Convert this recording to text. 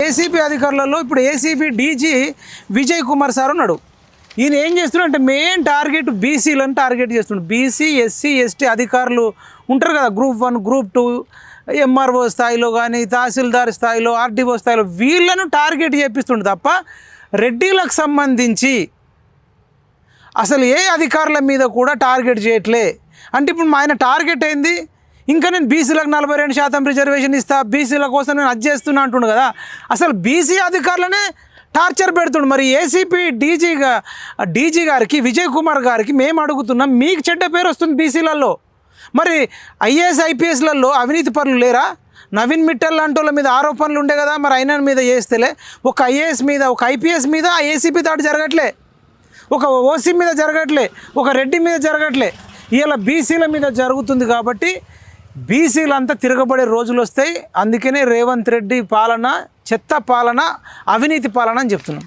ACB అధికారులలో ఇప్పుడు ACB DG Vijay Kumar sir ఉన్నాడు. ఈయన ఏం చేస్తున్నాడు అంటే మెయిన్ టార్గెట్ బీసీలను టార్గెట్ చేస్తున్నాడు. బీసీ ఎస్సీ ఎస్టీ అధికారులు ఉంటారు కదా, గ్రూప్ 1 గ్రూప్ 2 ఎంఆర్ఓ స్థాయిలో కానీ తహసీల్దార్ స్థాయిలో ఆర్డీఓ స్థాయిలో వీళ్ళను టార్గెట్ చేపిస్తుండే తప్ప రెడ్డిలకు సంబంధించి అసలు ఏ అధికారుల మీద కూడా టార్గెట్ చేయట్లే. అంటే ఇప్పుడు ఆయన టార్గెట్ ఏంది, ఇంకా నేను బీసీలకు 42% రిజర్వేషన్ ఇస్తా, బీసీల కోసం నేను అది చేస్తున్నా అంటుండు కదా. అసలు బీసీ అధికారులనే టార్చర్ పెడుతుండు. మరి ఏసీపీ డీజీ గారికి విజయ్ కుమార్ గారికి మేము అడుగుతున్నాం, మీకు చెడ్డ పేరు వస్తుంది బీసీలలో. మరి ఐఏఎస్ ఐపీఎస్లలో అవినీతి పనులు లేరా? నవీన్ మిట్టల్ లాంటి వాళ్ళ మీద ఆరోపణలు ఉండే కదా, మరి ఆయన మీద చేస్తేలే. ఒక ఐఏఎస్ మీద ఒక ఐపీఎస్ మీద ఏసీపీ దాడి జరగట్లే, ఒక ఓసీ మీద జరగట్లే, ఒక రెడ్డి మీద జరగట్లే. ఇలా బీసీల మీద జరుగుతుంది కాబట్టి బీసీలంతా తిరగబడే రోజులు వస్తాయి. అందుకనే రేవంత్ రెడ్డి పాలన చెత్త పాలన, అవినీతి పాలన అని చెప్తున్నాం.